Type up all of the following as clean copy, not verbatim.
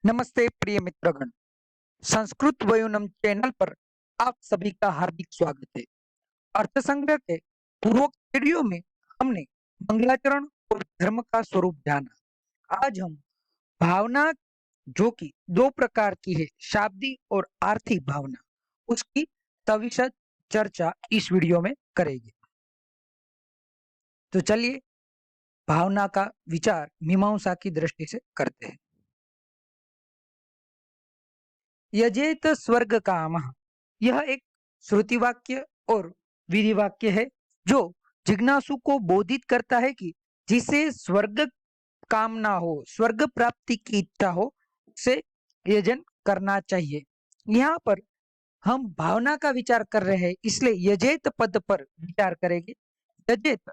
नमस्ते प्रिय मित्रगण। संस्कृत वयोनम चैनल पर आप सभी का हार्दिक स्वागत है। अर्थ संग्रह के पूर्वोक्त वीडियो में हमने मंगलाचरण और धर्म का स्वरूप जाना। आज हम भावना, जो कि दो प्रकार की है, शाब्दिक और आर्थिक भावना, उसकी सविशद चर्चा इस वीडियो में करेंगे। तो चलिए भावना का विचार मीमांसा की दृष्टि से करते हैं। यजेत स्वर्ग कामः, यह एक श्रुति वाक्य और विधि वाक्य है जो जिज्ञासु को बोधित करता है कि जिसे स्वर्ग कामना हो, स्वर्ग प्राप्ति की इच्छा हो, उसे यजन करना चाहिए। यहाँ पर हम भावना का विचार कर रहे हैं, इसलिए यजेत पद पर विचार करेंगे। यजेत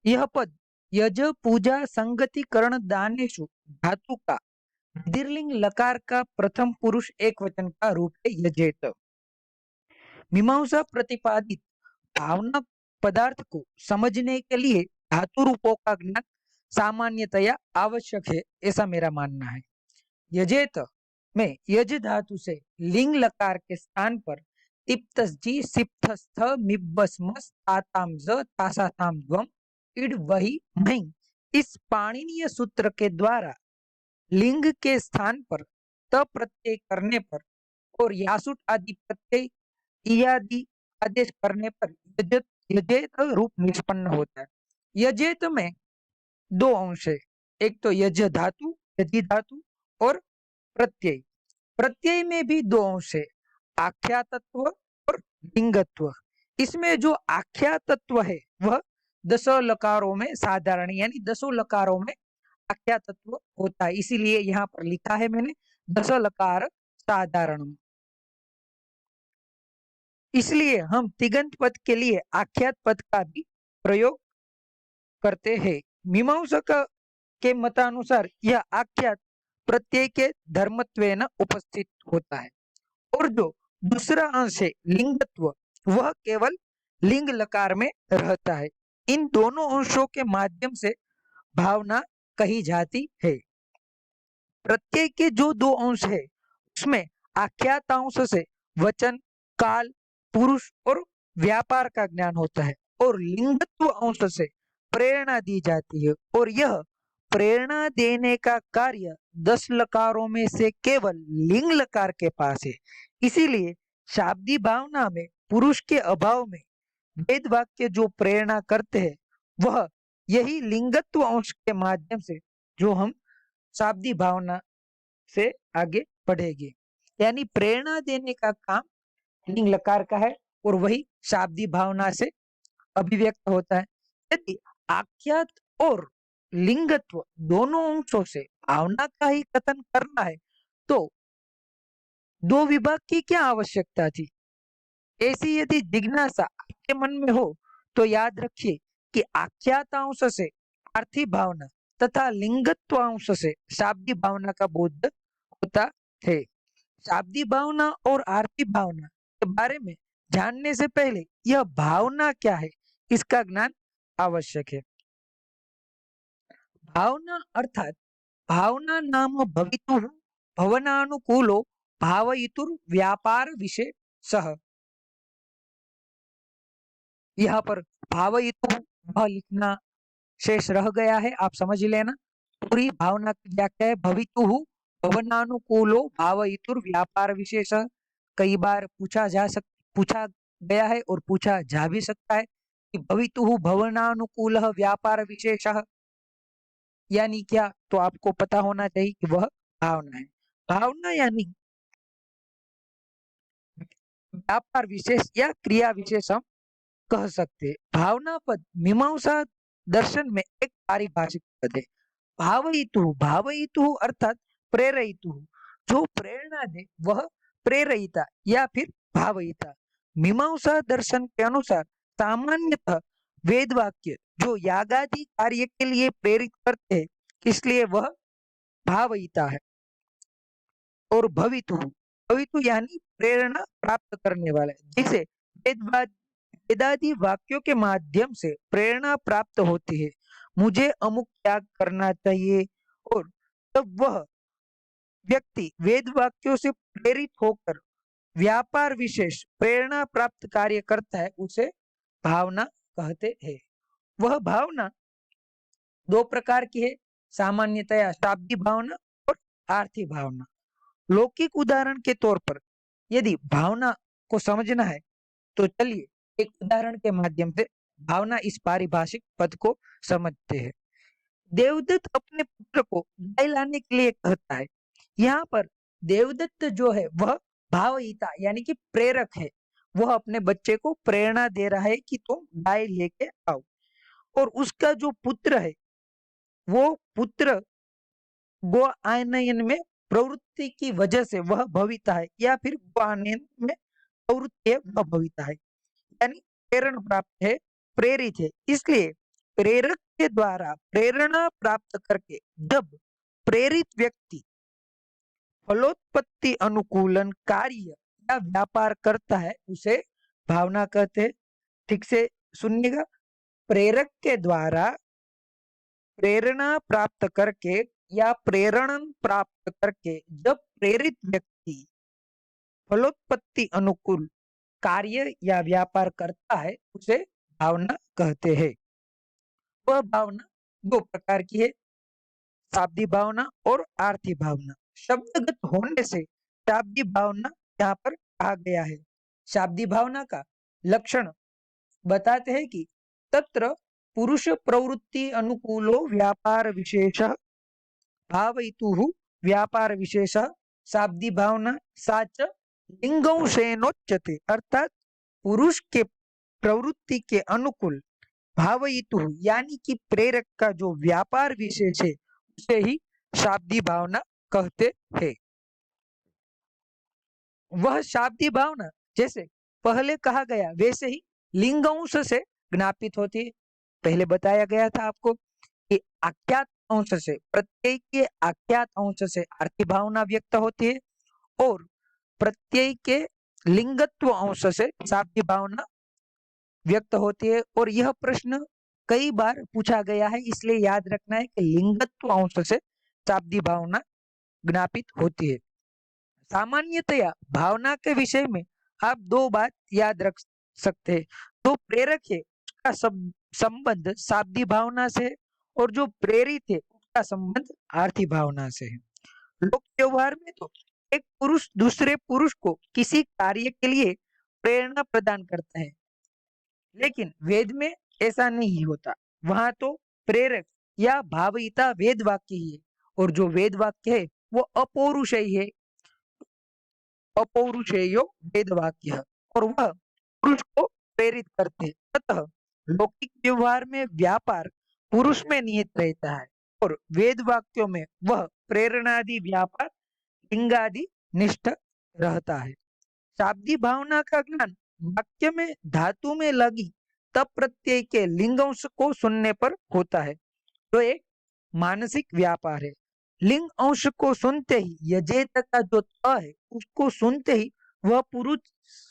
यह पद यज पूजा संगति करण दानेशु धातु का दीर्घलिंग लकार का प्रथम पुरुष एक वचन का रूप है यजेत। मीमांसा प्रतिपादित भावना पदार्थ को समझने के लिए धातु रूपों का ज्ञान सामान्यतया आवश्यक है, ऐसा मेरा मानना है। यजेत में यज धातु से लिंग लकार के स्थान पर तिप्तस्जी सिप्तस्थ मिब्बस्मस ताताम ज तासाताम द्वम इड वही महीं, इस पाणिनीय सूत्र के द्वारा लिंग के स्थान पर त प्रत्यय करने पर और यासुट आदि प्रत्यय इयादि आदेश करने पर यजेत यजेत रूप निष्पन्न होता है। यजेत में दो अंश है, एक तो यज धातु, यदि धातु, और प्रत्यय। प्रत्यय में भी दो अंश है, आख्यातत्व और लिंगत्व। इसमें जो आख्यातत्व है वह दसों लकारों में साधारण, यानी दसों लकारों में आख्यातत्व होता है, इसीलिए यहाँ पर लिखा है मैंने दस लकार साधारण। इसलिए हम तिगंत पद के लिए आख्यात पद का भी प्रयोग करते हैं। मीमांसक के मतानुसार यह आख्यात प्रत्यय के धर्मत्वेन उपस्थित होता है, और जो दूसरा अंश है लिंगत्व, वह केवल लिंग लकार में रहता है। इन दोनों अंशों के माध्यम से भावना कही जाती है। प्रत्यय के जो दो अंश है उसमें आख्यात अंश से वचन, काल, पुरुष और व्यापार का ज्ञान होता है, और लिंगत्व अंश से प्रेरणा दी जाती है, और यह प्रेरणा देने का कार्य 10 लकारों में से केवल लिंग लकार के पास है। इसीलिए शाब्दी भावना में पुरुष के अभाव में वेद वाक्य जो प्रेरणा करते हैं वह यही लिंगत्व अंश के माध्यम से, जो हम शाब्दी भावना से आगे बढ़ेगी। यानी प्रेरणा देने का काम लिंग लकार का है और वही शाब्दी भावना से अभिव्यक्त होता है। यदि आख्यात और लिंगत्व दोनों अंशों से भावना का ही कथन करना है तो दो विभाग की क्या आवश्यकता थी। ऐसी यदि जिज्ञासा आपके मन में हो तो याद रखिए कि आख्यातांश से आर्थिक भावना तथा लिंगत्वांश से शाब्दी भावना का बोध होता है। शाब्दी भावना और आर्थिक भावना के बारे में जानने से पहले यह भावना क्या है इसका ज्ञान आवश्यक है। भावना अर्थात भावना नाम भवितुः भवनानुकूलो भावयितुर व्यापार विषय सह। यहाँ पर भावयितु वह लिखना शेष रह गया है, आप समझ लेना। पूरी भावना की व्याख्या है भवितुः भवनानुकूलो भावयितुर व्यापार विशेष। कई बार पूछा गया है और पूछा जा भी सकता है कि भवितुः भवनानुकूल व्यापार विशेष यानी क्या, तो आपको पता होना चाहिए कि वह भावना है। भावना यानी व्यापार विशेष या क्रिया विशेष हम कह सकते हैं। भावना पद मीमांसा दर्शन में एक पारिभाषिक पद है। भावयितु, भावयितु अर्थात प्रेरयितु, जो प्रेरणा दे वह प्रेरयिता या फिर भावयिता। मीमांसा दर्शन के अनुसार सामान्यतः वेद वाक्य जो यागादि कार्य के लिए प्रेरित करते हैं, इसलिए वह भावयिता है। और भवितु, भवितु यानी प्रेरणा प्राप्त करने वाला है, जिसे वेदादि वाक्यों के माध्यम से प्रेरणा प्राप्त होती है। मुझे अमुक त्याग करना चाहिए, और तब वह व्यक्ति वेद वाक्यों से प्रेरित होकर व्यापार विशेष प्रेरणा प्राप्त कार्य करता है, उसे भावना कहते हैं। वह भावना दो प्रकार की है, सामान्यतया शाब्दिक भावना और आर्थिक भावना। लौकिक उदाहरण के तौर पर यदि भावना को समझना है तो चलिए एक उदाहरण के माध्यम से भावना इस पारिभाषिक पद को समझते हैं। देवदत्त अपने पुत्र को गाय लाने के लिए कहता है। यहाँ पर देवदत्त जो है वह भावहिता यानी कि प्रेरक है। वह अपने बच्चे को प्रेरणा दे रहा है कि तुम गाय लेके आओ, और उसका जो पुत्र है वो पुत्र गो आनयन में प्रवृत्ति की वजह से वह भविता है, या फिर गो आनयन में प्रवृत्ति है वह भविता है, यानी प्रेरणा प्राप्त है, प्रेरित है। इसलिए प्रेरक के द्वारा प्रेरणा प्राप्त करके जब प्रेरित व्यक्ति फलोत्पत्ति अनुकूलन कार्य या व्यापार करता है, उसे भावना कहते हैं। ठीक से सुनिएगा, प्रेरक के द्वारा प्रेरणा प्राप्त करके या प्रेरणन प्राप्त करके जब प्रेरित व्यक्ति फलोत्पत्ति अनुकूल कार्य या व्यापार करता है, उसे भावना कहते हैं। वह भावना दो प्रकार की है, शाब्दिक भावना और आर्थिक भावना। शब्दगत होने से शाब्दिक भावना यहाँ पर कहा गया है। शाब्दिक भावना का लक्षण बताते हैं कि तत्र पुरुष प्रवृत्ति अनुकूलो व्यापार विशेष भावयितुः व्यापार विशेष शाब्दिक भावना साच लिंगंशेनोच्यते, अर्थात पुरुष के प्रवृत्ति के अनुकूल भावयितुः यानी कि प्रेरक का जो व्यापार विशेष है उसे ही शाब्दिक भावना कहते हैं। वह शाब्दिक भावना जैसे पहले कहा गया वैसे ही लिंगंश से ज्ञापित होती है। पहले बताया गया था आपको कि आख्यात अंश से, प्रत्यय के आख्यात अंश से आर्थिक भावना व्यक्त होती है, और प्रत्यय के लिंगत्व अंश से शाब्दिक भावना व्यक्त होती है। और यह प्रश्न कई बार पूछा गया है, इसलिए याद रखना है कि लिंगत्व अंश से शाब्दिक भावना ज्ञापित होती है। सामान्यतया भावना के विषय में आप दो बात याद रख सकते हैं। जो प्रेरक है उसका संबंध शाब्दिक भावना से है, और जो प्रेरित है उसका संबंध आर्थिक भावना से है। लोक व्यवहार में तो एक पुरुष दूसरे पुरुष को किसी कार्य के लिए प्रेरणा प्रदान करता है, लेकिन वेद में ऐसा नहीं होता। वहां तो प्रेरक या भावयिता वेद वाक्य ही है, और जो वेद वाक्य है वो अपौरुषेय है, अपौरुषेयो वेद वाक्य, और वह पुरुष को प्रेरित करते हैं। अतः लौकिक व्यवहार में व्यापार पुरुष में निहित रहता है, और वेद वाक्यों में वह प्रेरणादि व्यापार लिंगादि निष्ठ रहता है। शाब्दिक भावना का ज्ञान वाक्य में धातु में लगी तब प्रत्यय के लिंगांश को सुनने पर होता है, तो एक मानसिक व्यापार है। लिंग अंश को सुनते ही यजेत का जो त है उसको सुनते ही वह पुरुष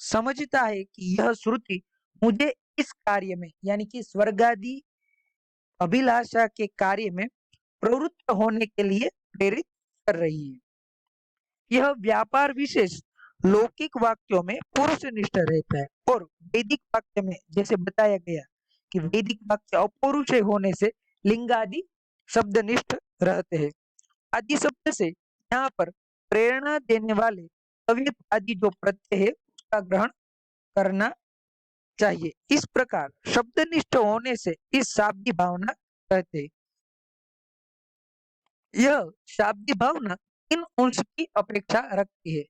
समझता है कि यह श्रुति मुझे इस कार्य में यानी कि स्वर्गादि अभिलाषा के कार्य में प्रवृत्त होने के लिए प्रेरित कर रही है। यह व्यापार विशेष लौकिक वाक्यों में पुरुषनिष्ठ रहता है, और वैदिक वाक्य में जैसे बताया गया कि वैदिक वाक्य अपौरुषेय होने से लिंगादि शब्दनिष्ठ रहते हैं। आदि शब्द से यहाँ पर प्रेरणा देने वाले तव्यत आदि जो प्रत्यय है उसका ग्रहण करना चाहिए। इस प्रकार शब्दनिष्ठ होने से इस शाब्दिक भावना कहते हैं। यह शाब्दिक भावना इन अंश की अपेक्षा रखती है,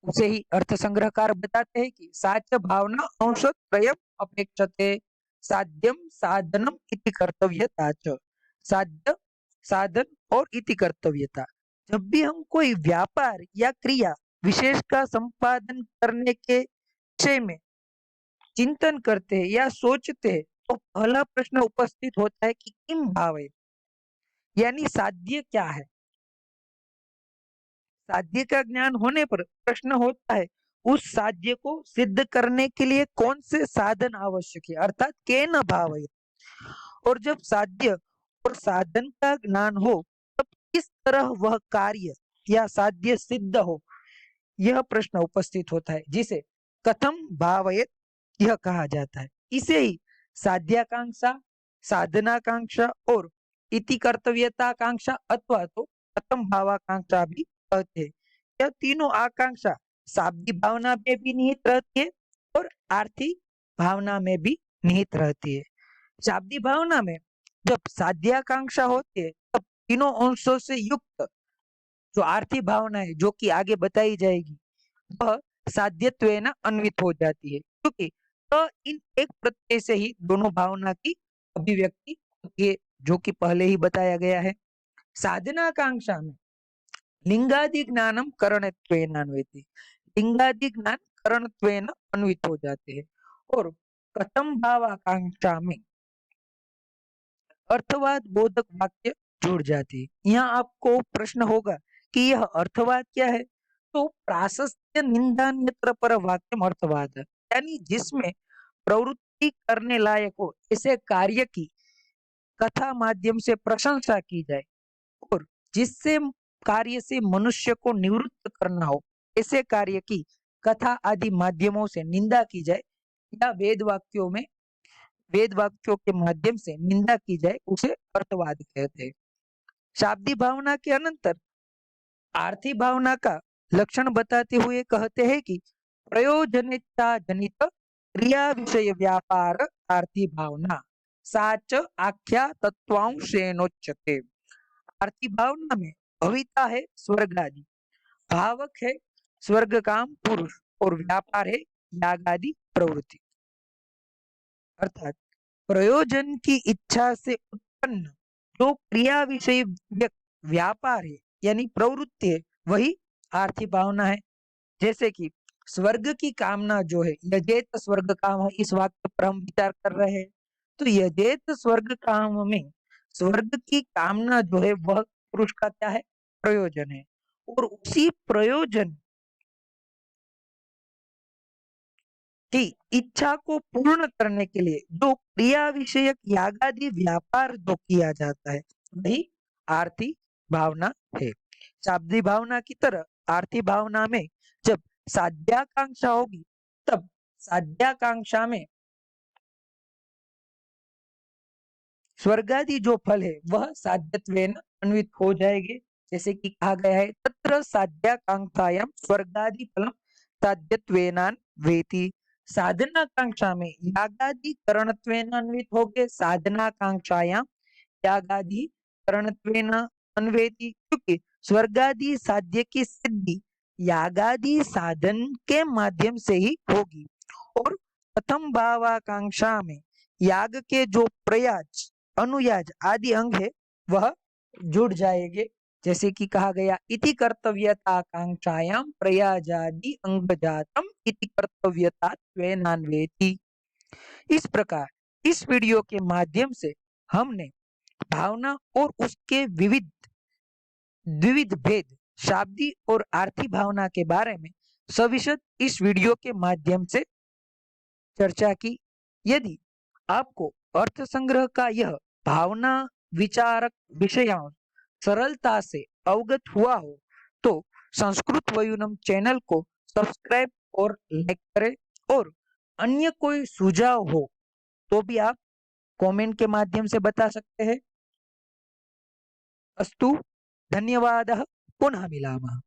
उसे ही अर्थ संग्रहकार बताते हैं कि साच भावना अंश त्रयम अपेक्षते, साध्यम साधनम इति कर्तव्यता च। साध्य, साधन और इति कर्तव्यता। जब भी हम कोई व्यापार या क्रिया विशेष का संपादन करने के विषय में चिंतन करते हैं या सोचते हैं, तो पहला प्रश्न उपस्थित होता है कि किम भाव है, यानी साध्य क्या है। साध्य का ज्ञान होने पर प्रश्न होता है उस साध्य को सिद्ध करने के लिए कौन से साधन आवश्यक है, अर्थात केन भाव है। और जब साध्य और साधन का ज्ञान हो तब किस तरह वह कार्य या साध्य सिद्ध हो, यह प्रश्न उपस्थित होता है, जिसे कथम भावयेत यह कहा जाता है। इसे ही साध्याकांक्षा, साधनाकांक्षा और इति कर्तव्यताकांक्षा अथवा तो कथम भावाकांक्षा भी कहते हैं। यह तीनों आकांक्षा शाब्दिक भावना में भी निहित रहती है और आर्थिक भावना में भी निहित रहती है। शाब्दिक भावना में जब साध्याकांक्षा होती है तब तीनों अंशों से युक्त जो आर्थिक भावना है, जो कि आगे बताई जाएगी, वह साध्यत्वेन अन्वित हो जाती है, क्योंकि इन एक प्रत्यय से ही दोनों भावना की अभिव्यक्ति होती है, जो कि पहले ही बताया गया है। साधनाकांक्षा में लिंगादि ज्ञानम करणत्वेन अन्विति, लिंगादि ज्ञान करणत्वेन अन्वित हो जाते हैं। और कथम भावाकांक्षा में अर्थवाद बोधक वाक्य जुड़ जाते हैं। यहाँ आपको प्रश्न होगा कि यह अर्थवाद क्या है? तो प्राशस्त्य निंदान्यत्र पर वाक्यम अर्थवाद है, यानी जिसमें प्रवृत्ति करने लायक हो ऐसे कार्य की कथा माध्यम से प्रशंसा की जाए और जिससे कार्य से मनुष्य को निवृत्त करना हो ऐसे कार्य की कथा आदि माध्यमों से निंदा की जाए, या वेद वाक्यों के माध्यम से निंदा की जाए, उसे अर्थवाद कहते हैं। शाब्दिक भावना के अनंतर आर्थिक भावना का लक्षण बताते हुए कहते हैं कि प्रयोजनेच्छा जनित क्रिया विषय व्यापार आर्थिक भावना साच आख्या तत्वांशेनोच्यते। आर्थिक भावना में भविता है स्वर्ग आदि, भावक है स्वर्ग काम पुरुष और व्यापार है याग आदि प्रवृत्ति। अर्थात प्रयोजन की इच्छा से उत्पन्न जो क्रिया विषय व्यापार है यानी प्रवृत्ति है, वही आर्थिक भावना है। जैसे कि स्वर्ग की कामना जो है, यजेत स्वर्ग काम है, इस वाक्य पर हम विचार कर रहे हैं। तो यजेत स्वर्ग काम में स्वर्ग की कामना जो है वह पुरुष का क्या है? प्रयोजन है। और उसी प्रयोजन की इच्छा को पूर्ण करने के लिए जो क्रिया विषयक यागादि व्यापार जो किया जाता है, वही आर्थिक भावना है। शाब्दिक भावना की तरह आर्थिक भावना में जब साध्याकांक्षा होगी, तब साध्याकांक्षा में स्वर्गादि जो फल है वह साध्यत्वेन अन्वित हो जाएंगे। जैसे कि कहा गया है तत्र साध्याकांक्षायां स्वर्गादि फलम साध्यत्वेनान्वेति। साधनाकांक्षा में यागादि करणत्वेन अन्वित हो गए, साधनाकांक्षायां यागादि करणत्वेन अन्वेति, क्योंकि स्वर्गादि साध्य की सिद्धि यागादि साधन के माध्यम से ही होगी। और प्रथम भावाकांक्षा में याग के जो प्रयाज अनुयाज आदि अंग है वह जुड़ जाएंगे। जैसे कि कहा गया इति कर्तव्यताकांक्षायां प्रयाजादि अंग जातम इति कर्तव्यता त्वेनान्वेति। इस प्रकार इस वीडियो के माध्यम से हमने भावना और उसके द्विविध भेद शाब्दिक और आर्थिक भावना के बारे में सविशद इस वीडियो के माध्यम से चर्चा की। यदि आपको अर्थ संग्रह का यह भावना विचारक विषयांश सरलता से अवगत हुआ हो तो संस्कृत वयूनम चैनल को सब्सक्राइब और लाइक करें, और अन्य कोई सुझाव हो तो भी आप कमेंट के माध्यम से बता सकते हैं। अस्तु, धन्यवादः, पुनः मिलामः।